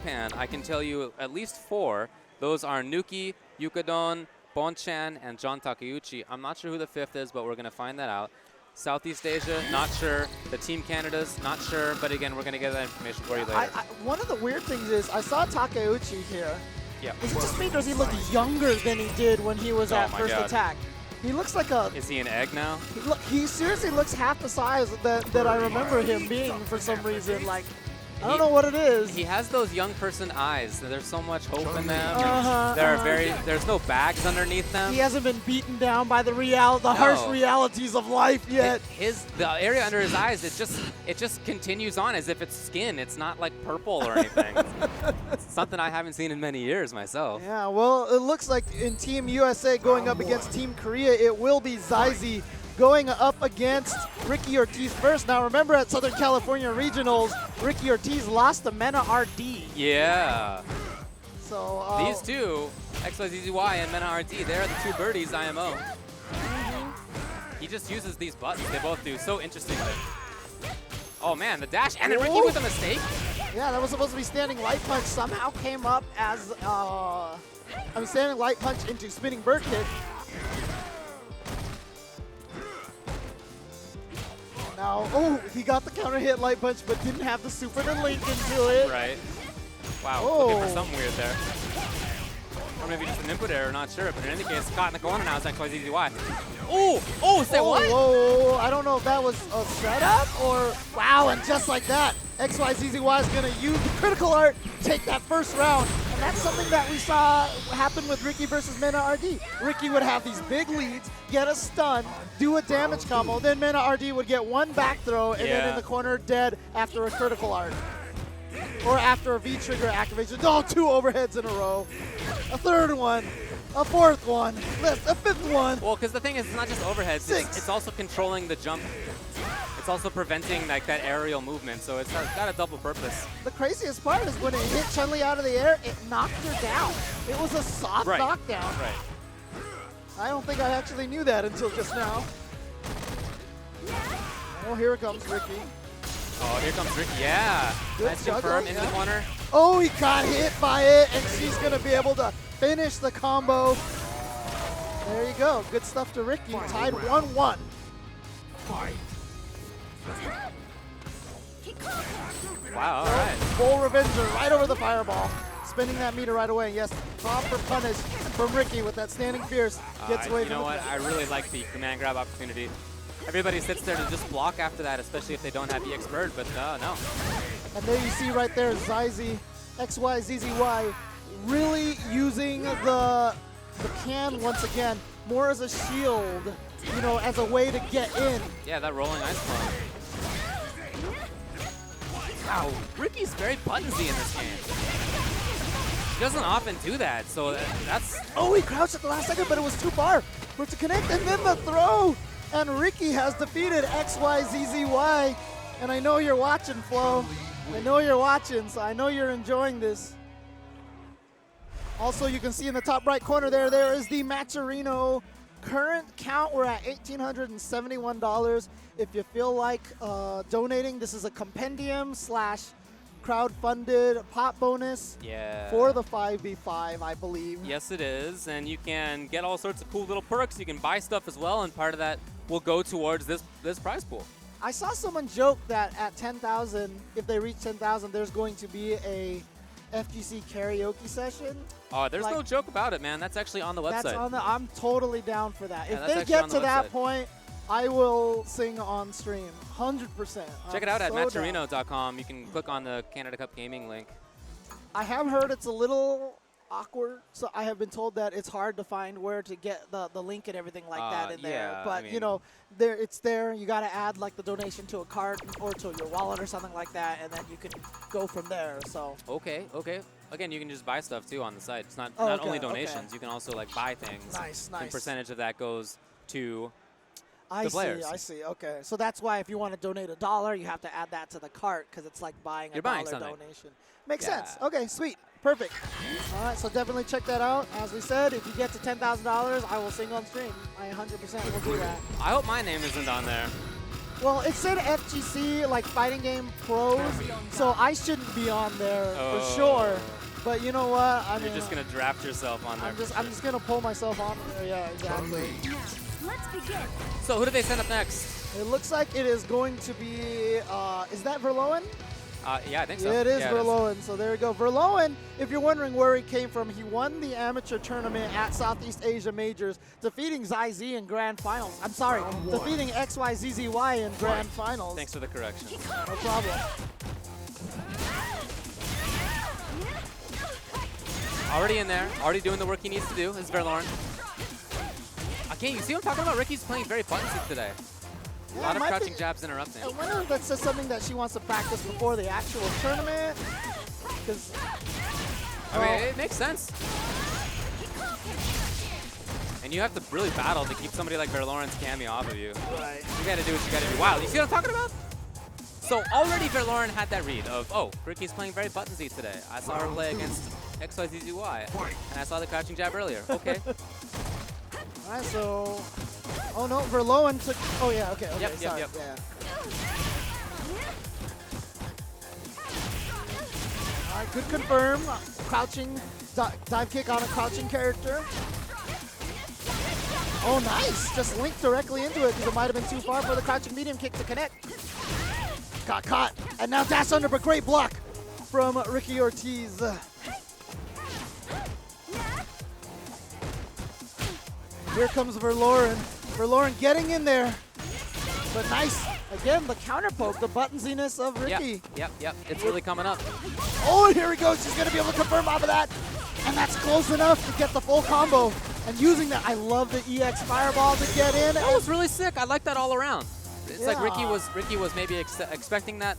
Japan, I can tell you at least 4. Those are Nuki, Yukadon, Bonchan, and John Takeuchi. I'm not sure who the 5th is, but we're going to find that out. Southeast Asia, not sure. The Team Canada's, not sure. But again, we're going to get that information for you later. One of the weird things is I saw Takeuchi here. Yeah. Is it just me, or does he look younger than he did when he was at First God. Attack? He looks like a... Is he an egg now? He seriously looks half the size that I remember him being for some reason. Like, I don't know what it is. He has those young person eyes. There's so much hope in them. There's no bags underneath them. He hasn't been beaten down by the harsh realities of life yet. The area under his eyes, it just continues on as if it's skin. It's not like purple or anything. It's something I haven't seen in many years myself. Yeah, well, it looks like in Team USA going up against Team Korea, it will be Zaizi going up against Ricky Ortiz first. Now remember, at Southern California Regionals, Ricky Ortiz lost to Mena RD. Yeah. So these two, XYZZY and Mena RD, they're the 2 birdies IMO. He just uses these buttons. They both do so interestingly. Oh man, the dash, and then Ricky with a mistake. Yeah, that was supposed to be standing light punch. Somehow came up as standing light punch into spinning bird kick. Now, he got the counter hit light punch, but didn't have the super to link into it. Right. Wow, looking for something weird there. Or maybe just an input error, not sure. But in any case, caught in the corner now. It's XYZZY. Say what? Whoa, I don't know if that was a setup or... Wow, and just like that, XYZZY is going to use the critical art, take that first round. And that's something that we saw happen with Ricky versus Mena RD. Ricky would have these big leads, get a stun, do a damage combo, then Mena RD would get one back throw, and then in the corner dead after a critical art. Or after a V-trigger activation. 2 overheads in a row. A 3rd one. A 4th one. A 5th one. Well, because the thing is, it's not just overheads. It's also controlling the jump. It's also preventing like that aerial movement, so it's got a double purpose. The craziest part is when it hit Chun-Li out of the air, it knocked her down. It was a soft knockdown. Right. I don't think I actually knew that until just now. Oh, here comes Ricky. Oh, here comes Ricky. Yeah. Nice confirm into the corner. Oh, he got hit by it, and she's going to be able to finish the combo. There you go. Good stuff to Ricky. Tied 1-1. Wow, all right. Full Revenger right over the fireball. Spinning that meter right away. Yes, proper punish from Ricky with that standing fierce. Gets away from You know what? I really like the command grab opportunity. Everybody sits there to just block after that, especially if they don't have EX Bird, but no. And there you see right there, Zaizi, XYZZY, really using the can once again, more as a shield, you know, as a way to get in. Yeah, that rolling ice clone. Wow, Ricky's very buttonsy in this game. He doesn't often do that, so that's... Oh, he crouched at the last second, but it was too far for it to connect, and then the throw! And Ricky has defeated XYZZY. And I know you're watching, Flo. I know you're watching, so I know you're enjoying this. Also, you can see in the top right corner there is the Matcherino current count. We're at $1,871. If you feel like donating, this is a compendium / crowd-funded pop bonus for the 5v5, I believe. Yes, it is, and you can get all sorts of cool little perks. You can buy stuff as well, and part of that will go towards this prize pool. I saw someone joke that at 10,000, if they reach 10,000, there's going to be a FGC karaoke session. Oh, there's no joke about it, man. That's actually on the website. That's on I'm totally down for that. Yeah, if they get to that point, I will sing on stream, 100%. Check it out at matcherino.com. You can click on the Canada Cup Gaming link. I have heard it's a little awkward, so I have been told that it's hard to find where to get the link and everything like that in there. But I mean, you know, it's there. You got to add like the donation to a card or to your wallet or something like that, and then you can go from there. So okay. Again, you can just buy stuff too on the site. It's not only donations. You can also like buy things. Nice. And percentage of that goes to the players. I see. Okay, so that's why if you want to donate $1, you have to add that to the cart because it's like buying a $1 donation. Makes sense. Okay, sweet. Perfect. All right, so definitely check that out. As we said, if you get to $10,000, I will sing on stream. I 100% will do that. I hope my name isn't on there. Well, it said FGC, like Fighting Game Pros, so I shouldn't be on there for sure. But you know what? I mean, you're just gonna draft yourself on there. I'm just gonna pull myself on there. Yeah, exactly. Let's begin. So who do they send up next? It looks like it is going to be. Is that Verloen? Yeah, I think so. Yeah, it is Verloen. So there we go. Verloen, if you're wondering where he came from, he won the amateur tournament at Southeast Asia Majors, defeating ZZ in Grand Finals. I'm sorry, defeating XYZZY in Grand Finals. Thanks for the correction. No problem. Already in there, already doing the work he needs to do is Verloren. Again, you see what I'm talking about? Ricky's playing very button-seek today. A lot of crouching jabs interrupting. I wonder if that's just something that she wants to practice before the actual tournament. Because I mean, it makes sense. And you have to really battle to keep somebody like Verloren's Cammy off of you. Right. You gotta do what you gotta do. Wow, you see what I'm talking about? So already Verloren had that read of, oh, Ricky's playing very button-seek today. I saw her play against XYZZY, and I saw the crouching jab earlier. Okay. All right, so, oh no, Verloen took, oh yeah, okay, Yep, sorry. yep. Yeah. All right, good confirm. Crouching, dive kick on a crouching character. Oh, nice. Just linked directly into it because it might have been too far for the crouching medium kick to connect. Got caught. And now dash under, but great block from Ricky Ortiz. Here comes Verloren. Verloren getting in there. But nice. Again, the counter poke, the buttonsiness of Ricky. Yep. It's really coming up. Oh, and here we go. She's going to be able to confirm off of that. And that's close enough to get the full combo. And using that, I love the EX Fireball to get in. That was really sick. I like that all around. It's like Ricky Yeah. was maybe expecting that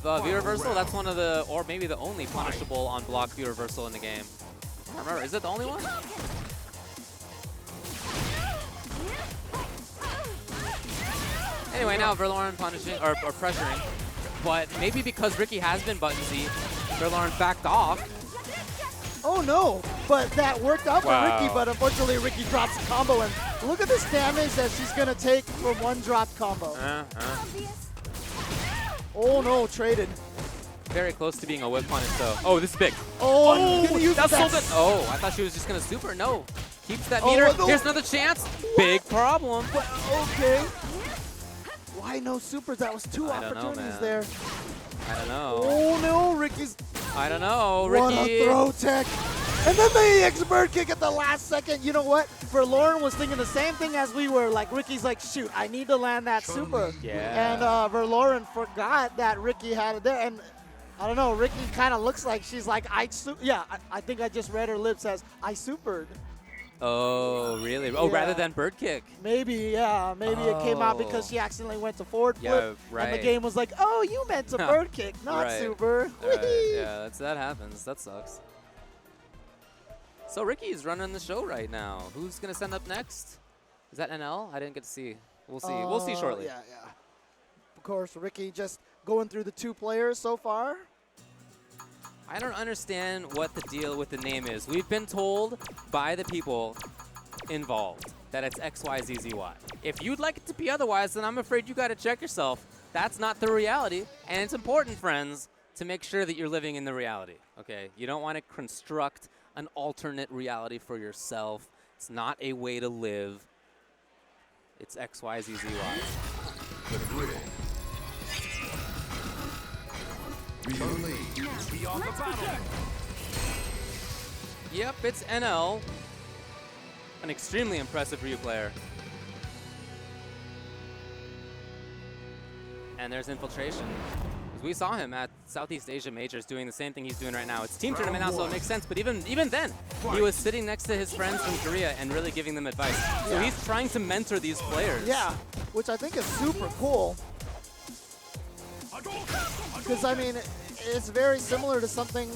view reversal. That's one of the, or maybe the only punishable on block view reversal in the game. I don't remember. Is it the only one? Anyway, now Verloren punishing or pressuring, but maybe because Ricky has been button Z, Verloren backed off. Oh no, but that worked out for Ricky, but unfortunately Ricky drops a combo, and look at this damage that she's gonna take from one dropped combo. Oh no, traded. Very close to being a whip punish though. Oh, this is big. Oh, that's so good. Oh, I thought she was just gonna super. No, keeps that meter. no. Here's another chance. Big problem. Okay. Why no supers? That was two I don't know, opportunities man. there. I don't know. Oh no, Ricky's. I don't know, Ricky. What a throw tech. And then the EX bird kick at the last second. You know what? Verloren was thinking the same thing as we were. Like, Ricky's like, shoot, I need to land that super. Yeah. And Verloren forgot that Ricky had it there. And I don't know, Ricky kind of looks like she's like, I think I just read her lips as, I supered. Oh, really? Oh, Yeah. rather than bird kick. Maybe, yeah. Maybe it came out because Oh. she accidentally went to forward Yeah, flip. And the right. game was like, oh, you meant to bird kick, not Right. super. Yeah, that happens. That sucks. So Ricky's running the show right now. Who's going to send up next? Is that NL? I didn't get to see. We'll see. We'll see shortly. Yeah. Of course, Ricky just going through the two players so far. I don't understand what the deal with the name is. We've been told by the people involved that it's XYZZY. If you'd like it to be otherwise, then I'm afraid you got to check yourself. That's not the reality. And it's important, friends, to make sure that you're living in the reality. Okay? You don't want to construct an alternate reality for yourself. It's not a way to live. It's XYZZY. The grid. Beyond the battle. Yep, it's NL. An extremely impressive Ryu player. And there's Infiltration. We saw him at Southeast Asia Majors doing the same thing he's doing right now. It's team tournament now, so it makes sense. But even then, he was sitting next to his friends from Korea and really giving them advice. So he's trying to mentor these players. Yeah, which I think is super cool. Because, I mean, it's very similar to something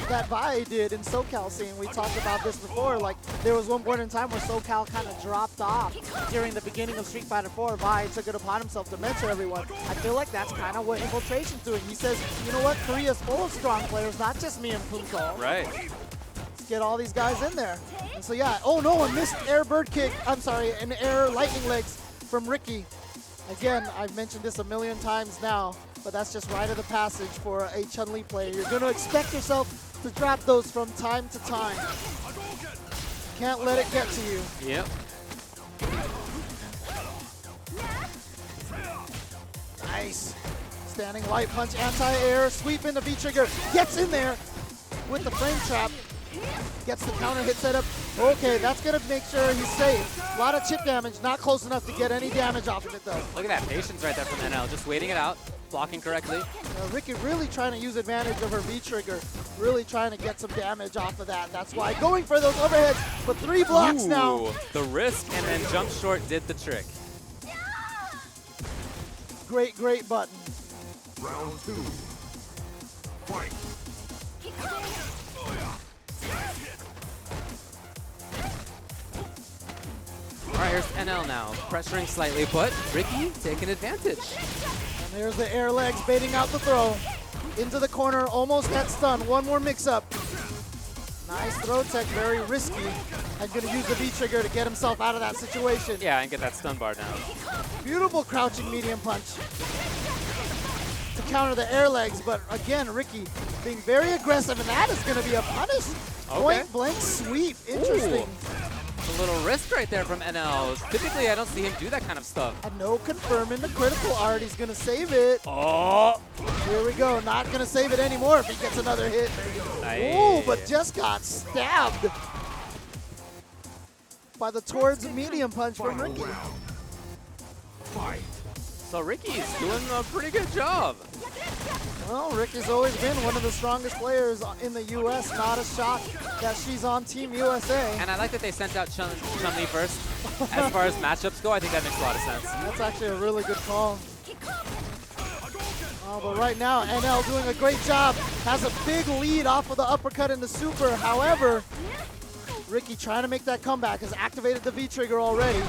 that Vi did in SoCal scene. We talked about this before. Like, there was one point in time where SoCal kind of dropped off during the beginning of Street Fighter 4. Vi took it upon himself to mentor everyone. I feel like that's kind of what Infiltration's doing. He says, you know what, Korea's full of strong players, not just me and Punko. Right. Let's get all these guys in there. And so, yeah, oh no, a missed air bird kick. I'm sorry, an air lightning legs from Ricky. Again, I've mentioned this a million times now, but that's just rite of the passage for a Chun-Li player. You're going to expect yourself to drop those from time to time. Can't let it get to you. Yep. Nice. Standing light punch, anti-air, sweep into V-trigger, gets in there with the frame trap, gets the counter hit setup. Okay, that's gonna make sure he's safe. A lot of chip damage, not close enough to get any damage off of it though. Look at that patience right there from NL, just waiting it out, blocking correctly. Ricky really trying to use advantage of her V-trigger, really trying to get some damage off of that. That's why going for those overheads, but 3 blocks now. The risk and then jump short did the trick. Great, great button. Round 2. Fight. All right, here's NL now, pressuring slightly, but Ricky taking advantage. And there's the air legs baiting out the throw. Into the corner, almost at stun. One more mix-up. Nice throw tech, very risky. And gonna use the V-trigger to get himself out of that situation. Yeah, and get that stun bar down. Beautiful crouching medium punch to counter the air legs, but again, Ricky being very aggressive, and that is gonna be a punish. Point blank sweep, interesting. Ooh. A little risk right there from NL. Typically, I don't see him do that kind of stuff. And no confirming the critical art. He's gonna save it. Oh! Here we go. Not gonna save it anymore if he gets another hit. Aye. Ooh, but just got stabbed by the towards medium punch from Final Ricky. round. Fight. So Ricky's doing a pretty good job. Well, Ricky's always been one of the strongest players in the U.S. Not a shock that she's on Team USA. And I like that they sent out Chun-Li first. As far as matchups go, I think that makes a lot of sense. That's actually a really good call. Oh, but right now, NL doing a great job. Has a big lead off of the uppercut in the super. However, Ricky trying to make that comeback, has activated the V-trigger already.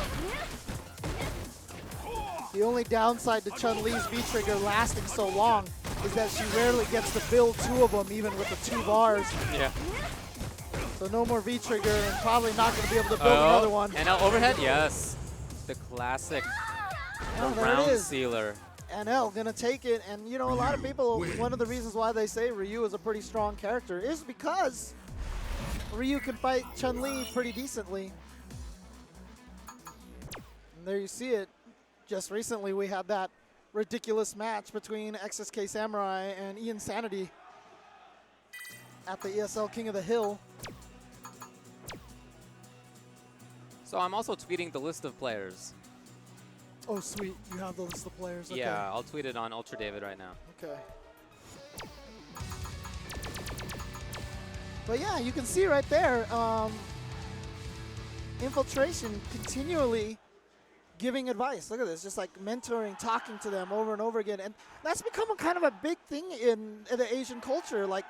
The only downside to Chun-Li's V-trigger lasting so long is that she rarely gets to build 2 of them, even with the 2 bars. Yeah. So no more V-trigger, and probably not going to be able to build another one. NL overhead, yes. The classic Oh, there it round is. sealer. NL gonna take it, and you know, a lot of people, one of the reasons why they say Ryu is a pretty strong character is because Ryu can fight Chun-Li pretty decently. And there you see it. Just recently we had that ridiculous match between XSK Samurai and Ian Sanity at the ESL King of the Hill. So I'm also tweeting the list of players. Oh sweet, you have the list of players. Okay. Yeah, I'll tweet it on Ultra David right now. Okay. But yeah, you can see right there, Infiltration continually giving advice. Look at this, just like mentoring, talking to them over and over again. And that's become a kind of a big thing in the Asian culture. Like,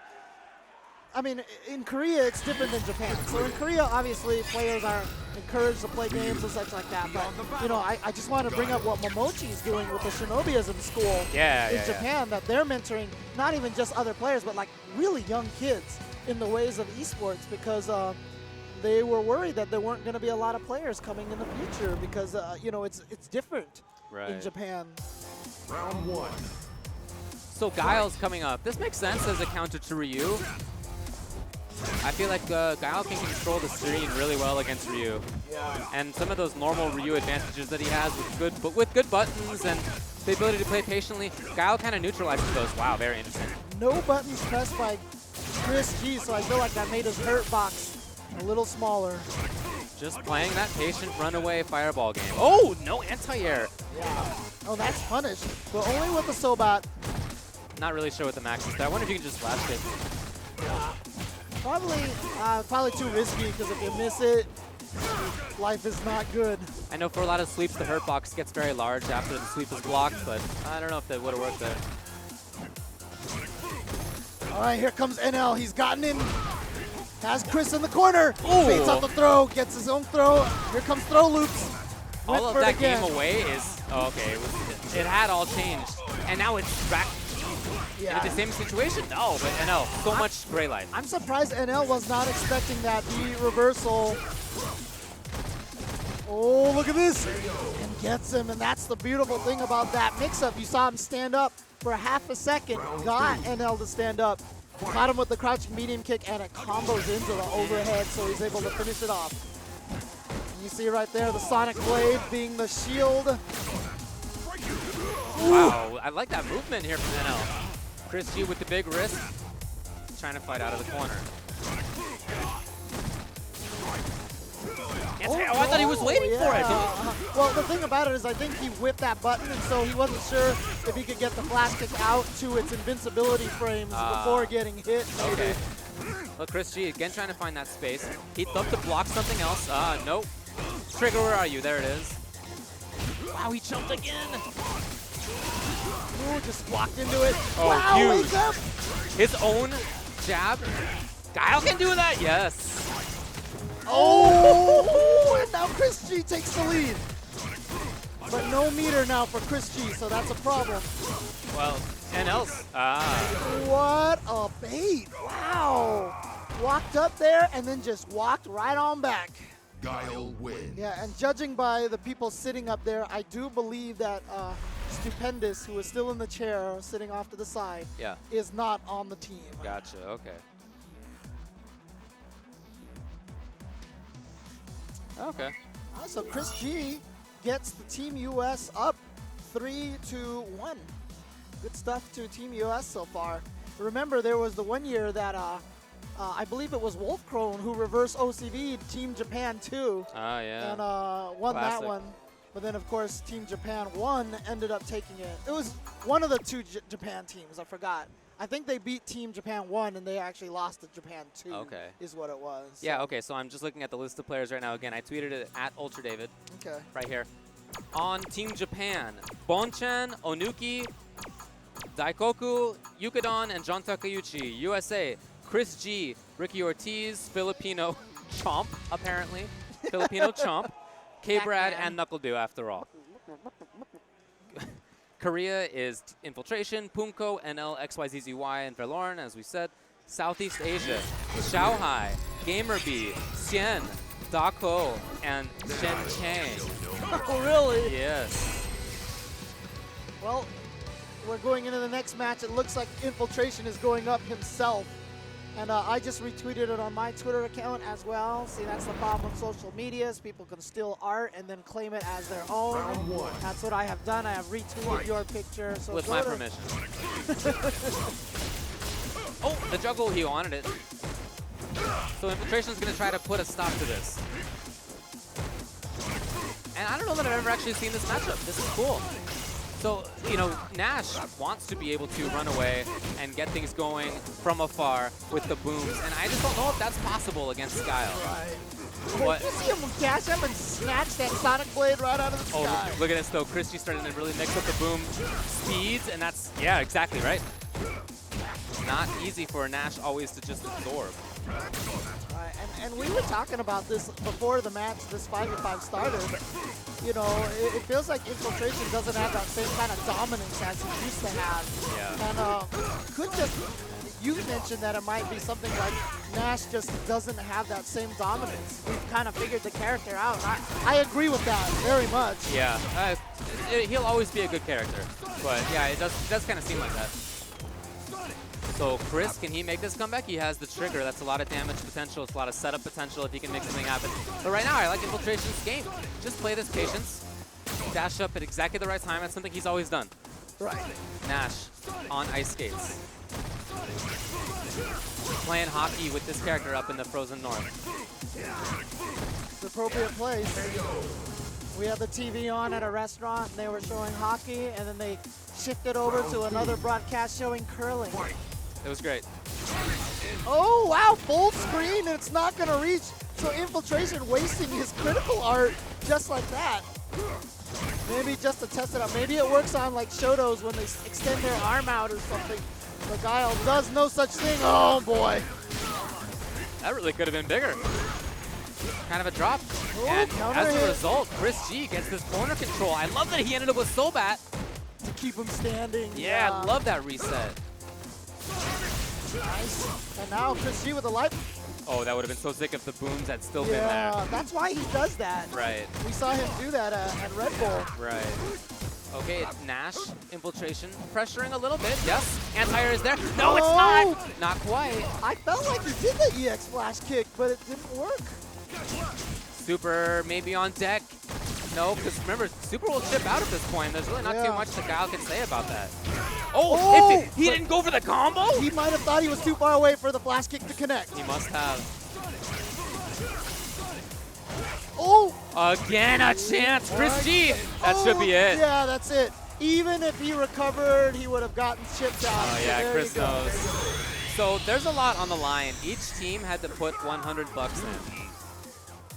I mean, in Korea, it's different than Japan. So in Korea, obviously, players are encouraged to play games and such like that. But, you know, I just want to bring up what Momochi is doing with the Shinobiism school in Japan, that they're mentoring not even just other players, but like really young kids in the ways of esports, because they were worried that there weren't going to be a lot of players coming in the future because, you know, it's different in Japan. Round 1. So Guile's coming up. This makes sense as a counter to Ryu. I feel like Guile can control the screen really well against Ryu. Yeah. And some of those normal Ryu advantages that he has with good buttons and the ability to play patiently, Guile kind of neutralizes those. Wow, very interesting. No buttons pressed by Chris G, so I feel like that made his hurt box a little smaller. Just playing that patient runaway fireball game. Oh, no anti-air. Yeah. Oh, that's punished, but only with the Sobat. Not really sure what the max is there. I wonder if you can just flash it. Probably too risky, because if you miss it, life is not good. I know for a lot of sweeps, the hurt box gets very large after the sweep is blocked, but I don't know if that would have worked there. All right, here comes NL. He's gotten in. Has Chris in the corner. Baits out the throw. Gets his own throw. Here comes throw loops. All of that game away is... Oh, okay. It had all changed. And now it's back in the same situation. No, but NL, so much gray light. I'm surprised NL was not expecting that V reversal. Oh, look at this. And gets him, and that's the beautiful thing about that mix-up. You saw him stand up for half a second, got NL to stand up, caught him with the crouching medium kick, and it combos into the overhead, so he's able to finish it off. You see right there the Sonic Blade being the shield. Wow, I like that movement here from NL. Chris G with the big wrist, trying to fight out of the corner. Oh, I thought he was waiting for it. Well, the thing about it is I think he whipped that button, and so he wasn't sure if he could get the flash kick out to its invincibility frames before getting hit. Maybe. Okay. Well, Chris G again trying to find that space. He'd love to block something else. Nope. Trigger, where are you? There it is. Wow, he jumped again. Ooh, just walked into it. Oh, wow, huge. wake up. His own jab. Guile can do that. Yes. Oh, and now Chris G takes the lead. But no meter now for Chris G, so that's a problem. Well, NL's. What a bait. Wow. Walked up there and then just walked right on back. Guile wins. Yeah, and judging by the people sitting up there, I do believe that Stupendous, who is still in the chair sitting off to the side, Yeah. is not on the team. Gotcha. Okay. Okay. So Chris G gets the Team US up 3-1. Good stuff to Team US so far. Remember, there was the one year that I believe it was Wolf Crone who reversed OCV Team Japan 2 Yeah. and won Classic. that one. But then, of course, Team Japan 1 ended up taking it. It was one of the two Japan teams. I forgot. I think they beat Team Japan 1 and they actually lost to Japan 2. Okay. Is what it was. Yeah, So, okay, so I'm just looking at the list of players right now. Again, I tweeted it at Ultra David Okay. right here. On Team Japan, Bonchan, Onuki, Daikoku, Yukadon, and John Takeuchi. USA, Chris G, Ricky Ortiz, Filipino Chomp, apparently. Filipino Chomp, K-Brad, and Knuckle Dew, after all. Korea is Infiltration, Punko, NL, XYZZY, and Valorn, as we said. Southeast Asia, Shanghai, GamerB, Xian, Dako, and Shen Chang. Oh, really? Yes. Well, we're going into the next match. It looks like Infiltration is going up himself. And I just retweeted it on my Twitter account as well. See, that's the problem with social medias. People can steal art and then claim it as their own. Round one. That's what I have done. I have retweeted your picture. So With go my to- permission. Oh, the juggle, he wanted it. So Infiltration's gonna try to put a stop to this. And I don't know that I've ever actually seen this matchup. This is cool. So, you know, Nash wants to be able to run away and get things going from afar with the booms, and I just don't know if that's possible against Guile. Right. What? Did you see him dash up and snatch that Sonic Blade right out of the Oh, sky? look at this though. Christie starting to really mix up the boom speeds, and that's, yeah, exactly right. Not easy for a Nash always to just absorb. Right, and we were talking about this before the match, this 5v5 started. You know, it feels like Infiltration doesn't have that same kind of dominance as he used to have. Yeah. And could just, you mentioned that it might be something like Nash just doesn't have that same dominance. We've kind of figured the character out. I agree with that very much. Yeah, he'll always be a good character, but yeah, it does kind of seem like that. So Chris, can he make this comeback? He has the trigger. That's a lot of damage potential. It's a lot of setup potential if he can make something happen. But right now, I like Infiltration's game. Just play this patience. Dash up at exactly the right time. That's something he's always done. Right. Nash on ice skates. Playing hockey with this character up in the frozen north. It's the appropriate place. We had the TV on at a restaurant, and they were showing hockey, and then they shifted over to another broadcast showing curling. It was great. Oh, wow, full screen, and it's not going to reach. So Infiltration wasting his critical art just like that. Maybe just to test it out. Maybe it works on like Shotos when they extend their arm out or something. But Guile does no such thing. Oh, boy. That really could have been bigger. Kind of a drop. Ooh, And counter as a hit. result, Chris G gets this corner control. I love that he ended up with Sobat. To keep him standing. Yeah, I love that reset. Nice. And now Chris G with the light. Oh, that would have been so sick if the booms had still been there. Yeah, that's why he does that. Right. We saw him do that at Red Bull. Right. Okay, Nash, infiltration, pressuring a little bit. Yes, anti-air is there. No, it's not. Not quite. I felt like he did the EX flash kick, but it didn't work. Super maybe on deck. No, because remember, Super will chip out at this point. There's really not too much that Guile can say about that. Oh, he didn't go for the combo? He might have thought he was too far away for the flash kick to connect. He must have. Oh! Again, a chance. Chris G. That should be it. Yeah, that's it. Even if he recovered, he would have gotten chipped out. Oh, yeah, so Chris knows. So there's a lot on the line. Each team had to put 100 bucks in.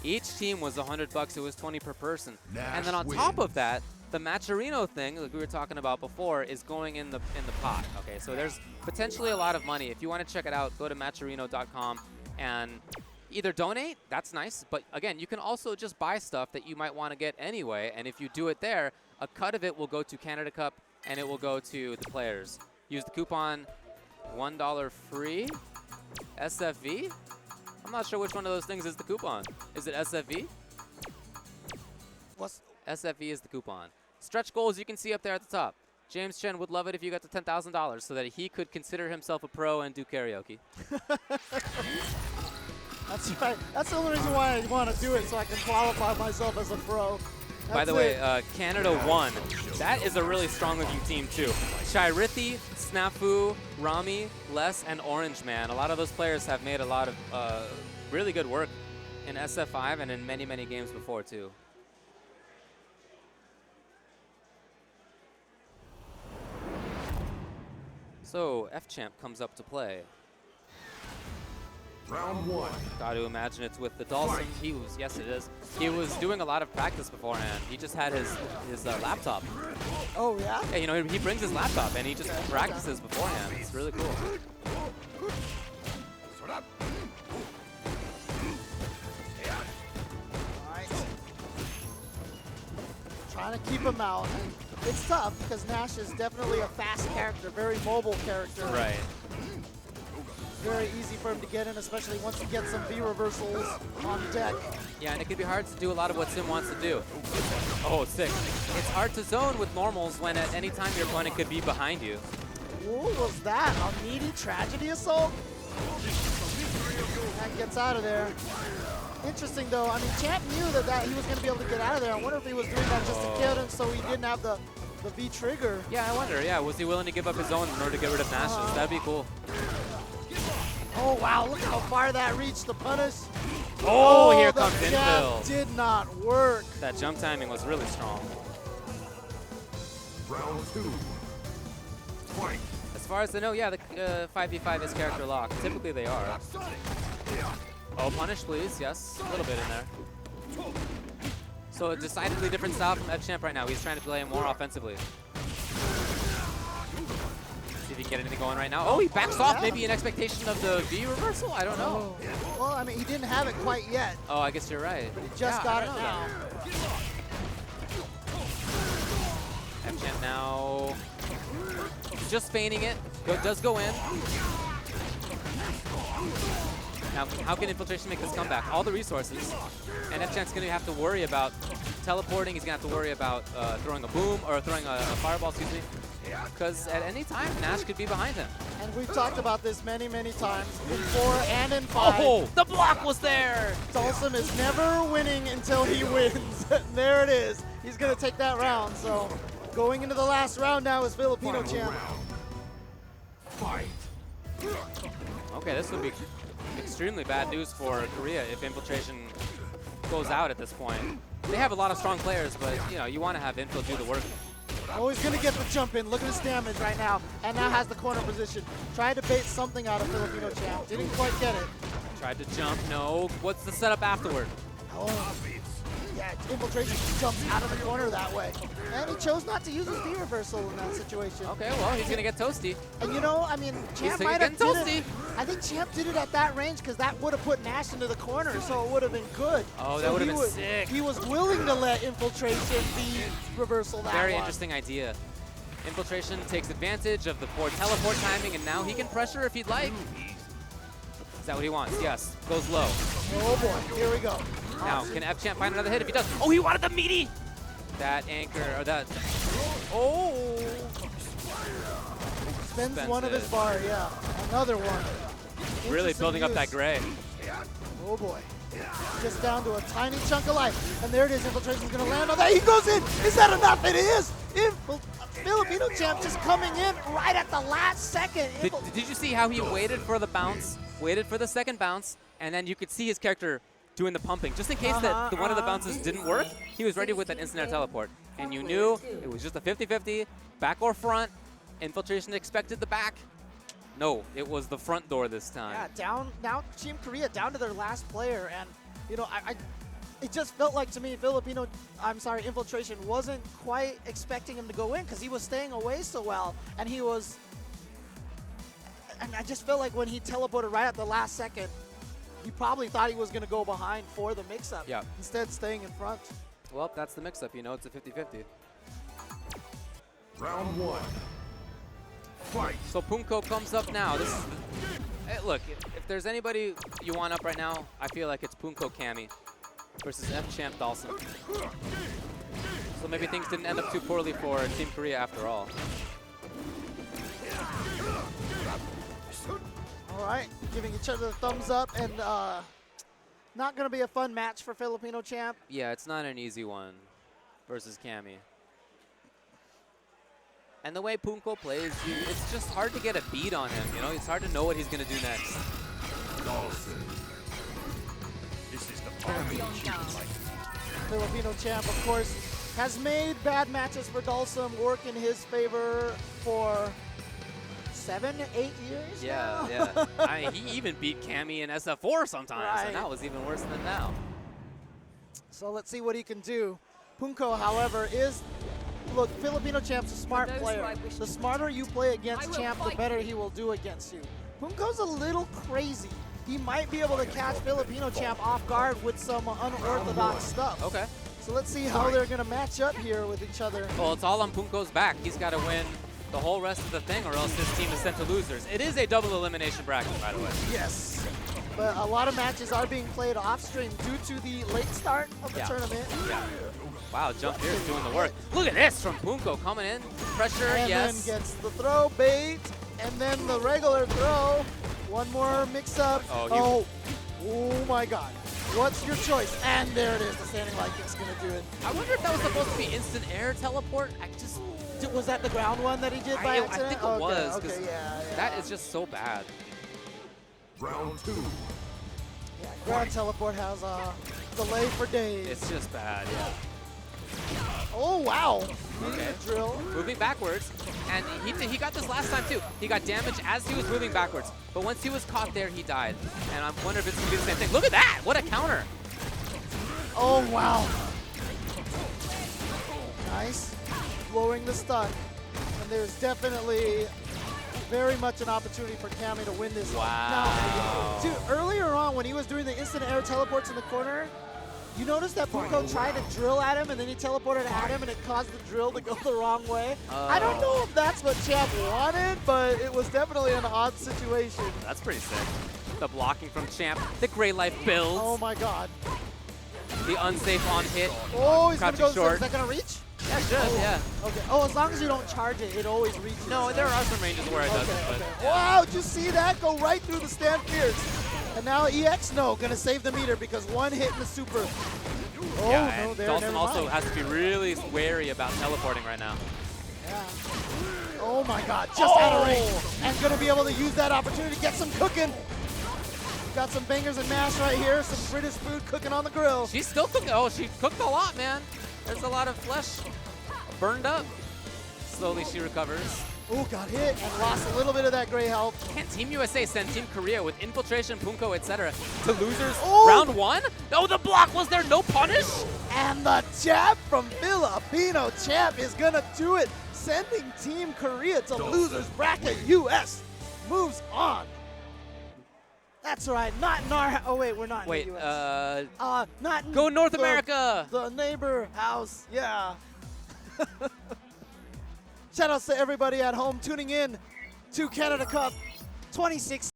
Each team was 100 bucks. It was 20 per person. And then on top of that, the Matcherino thing, like we were talking about before, is going in the pot. Okay, so there's potentially a lot of money. If you want to check it out, go to matcherino.com and either donate, that's nice, but again, you can also just buy stuff that you might want to get anyway, and if you do it there, a cut of it will go to Canada Cup, and it will go to the players. Use the coupon $1 free, SFV? I'm not sure which one of those things is the coupon. Is it SFV? SFV is the coupon. Stretch goals you can see up there at the top. James Chen would love it if you got to $10,000 so that he could consider himself a pro and do karaoke. That's right. That's the only reason why I want to do it, so I can qualify myself as a pro. By the way, Canada won. That is a really strong of you team, too. Shirithi, Snafu, Rami, Les, and Orange Man. A lot of those players have made a lot of really good work in SF5 and in many, many games before, too. So, F-Champ comes up to play. Round one. Got to imagine it's with the Dawson. He was, yes it is. He was doing a lot of practice beforehand. He just had his laptop. Oh yeah? Yeah, you know, he brings his laptop and he just practices beforehand. It's really cool. Alright. Trying to keep him out. It's tough because Nash is definitely a fast character, very mobile character. Right. Very easy for him to get in, especially once he gets some V reversals on deck. Yeah, and it can be hard to do a lot of what Sim wants to do. Oh, sick. It's hard to zone with normals when at any time your opponent could be behind you. What was that? A meaty tragedy assault? That gets out of there. Interesting though, I mean, Champ knew that he was going to be able to get out of there. I wonder if he was doing that just to kill him so he didn't have the V trigger. Yeah, I wonder, yeah. Was he willing to give up his own in order to get rid of Nash's? That'd be cool. Oh wow, look how far that reached the punish. Oh, here comes the infill. jab did not work. That jump timing was really strong. Round two. Fight. As far as I know, yeah, the 5v5 is character locked. Typically they are. Oh, punish please, yes, a little bit in there. So a decidedly different style from F-Champ right now. He's trying to play more offensively. See if he can get anything going right now. Oh, he backs off, maybe in expectation of the V reversal? I don't know. Well, I mean, he didn't have it quite yet. Oh, I guess you're right. But he just got it now. F-Champ now just feigning it. Does go in. Now, how can Infiltration make this comeback? All the resources. And F-Champ's going to have to worry about teleporting. He's going to have to worry about throwing a boom or throwing a fireball, excuse me. Because at any time, Nash could be behind him. And we've talked about this many, many times in 4 and in 5. Oh, the block was there! Dawson is never winning until he wins. There it is. He's going to take that round. So going into the last round now is Filipino champ. Fight. Okay, this would be extremely bad news for Korea if Infiltration goes out at this point. They have a lot of strong players, but you know, you want to have Infil do the work. Oh, he's going to get the jump in. Look at his damage right now. And now has the corner position. Tried to bait something out of Filipino champ. Didn't quite get it. Tried to jump, no. What's the setup afterward? Oh, yeah, Infiltration jumps out of the corner that way. And he chose not to use his V reversal in that situation. Okay, well, he's going to get toasty. And you know, I mean, Champ might have did it. I think Champ did it at that range because that would have put Nash into the corner, so it would have been good. Oh, that would have been sick. He was willing to let Infiltration be reversal that Very one. interesting idea. Infiltration takes advantage of the poor teleport timing, and now he can pressure if he'd like. Is that what he wants? Yes. Goes low. Oh boy, here we go. Now, can F-Champ find another hit? If he does, oh, he wanted the meaty! That anchor, or that, oh! Spends one of his bar, yeah. Another one. Really Interesting building up that use. gray. Oh boy. Just down to a tiny chunk of life. And there it is. Infiltration's going to land on that. He goes in. Is that enough? It is. Filipino champ just coming in right at the last second. Did you see how he waited for the bounce, waited for the second bounce, and then you could see his character doing the pumping. Just in case that one of the bounces didn't work, he was ready with that instant air teleport. And you knew it was just a 50-50, back or front. Infiltration expected the back. No, it was the front door this time. Yeah, down now Team Korea down to their last player, and you know, it just felt like to me Infiltration wasn't quite expecting him to go in because he was staying away so well, and I just felt like when he teleported right at the last second, he probably thought he was going to go behind for the mix-up. Yeah. Instead, staying in front. Well, that's the mix-up. You know, it's a 50-50. Round one. Fight. So Punko comes up now. This is hey, look, if there's anybody you want up right now, I feel like it's Punko Cammy versus F-Champ Dalsum. So maybe things didn't end up too poorly for Team Korea after all. All right, giving each other the thumbs up, and not going to be a fun match for Filipino champ. Yeah, it's not an easy one versus Cammy. And the way Punko plays, it's just hard to get a beat on him, you know? It's hard to know what he's going to do next. Dawson. This is the part Filipino champ, of course, has made bad matches for Dalsum work in his favor for 7, 8 years Yeah, now? yeah. I mean, he even beat Cammy in SF4 sometimes, Right. and that was even worse than now. So let's see what he can do. Punko, however, is... Look, Filipino champ's a smart player. The smarter you play against champ, the better he will do against you. Punko's a little crazy. He might be able to catch Filipino champ off guard with some unorthodox stuff. Okay. So let's see how they're going to match up here with each other. Well, it's all on Punko's back. He's got to win the whole rest of the thing, or else his team is sent to losers. It is a double elimination bracket, by the way. Yes. But a lot of matches are being played off stream due to the late start of the tournament. Yeah. Wow, Jump here is doing the work. Look at this from Punko coming in. Pressure, And yes. then gets the throw bait, and then the regular throw. One more mix-up. Oh my God. What's your choice? And there it is. The standing light kick's going to do it. I wonder if that was supposed to be instant air teleport. Was that the ground one that he did by accident? I think it was. Okay, 'Cause yeah. that is just so bad. Round two. Yeah, ground teleport has a delay for days. It's just bad, yeah. Oh, wow. Okay. Drill. Moving backwards, and he got this last time too. He got damage as he was moving backwards, but once he was caught there, he died. And I wonder if it's gonna be the same thing. Look at that! What a counter! Oh, wow. Nice. Blowing the stun. And there's definitely very much an opportunity for Cammy to win this. Wow. Now, dude, earlier on when he was doing the instant air teleports in the corner, you noticed that Punko tried to drill at him and then he teleported at him and it caused the drill to go the wrong way. I don't know if that's what Champ wanted, but it was definitely an odd situation. That's pretty sick. The blocking from Champ, the Gray Life builds, Oh my God. the unsafe on hit. Oh, he's going to Crouching go. short. Is that going to reach? Yeah, should, yeah. Okay. Oh, as long as you don't charge it, it always reaches. No, there are some ranges where it doesn't, but Wow, did you see that? Go right through the stand fierce. And now EX, no, gonna save the meter because one hit in the super. Oh, yeah, no, and there, Dalsum never also mind. has to be really wary about teleporting right now. Yeah. Oh my God, just out of range. And gonna be able to use that opportunity to get some cooking. Got some bangers and mash right here, some British food cooking on the grill. She's still cooking. Oh, she cooked a lot, man. There's a lot of flesh burned up. Slowly she recovers. Oh, got hit and lost a little bit of that gray health. Can Team USA send Team Korea with Infiltration, Punko, etc. to losers Oh! round one? No, the block. Was there no punish? And the jab from Filipino champ is gonna do it, sending Team Korea to losers bracket. US moves on. That's right, not in our. Oh wait, we're not Wait, in the US. Not in go North the- America. The neighbor house, yeah. Shout outs to everybody at home tuning in to Canada Cup 2016.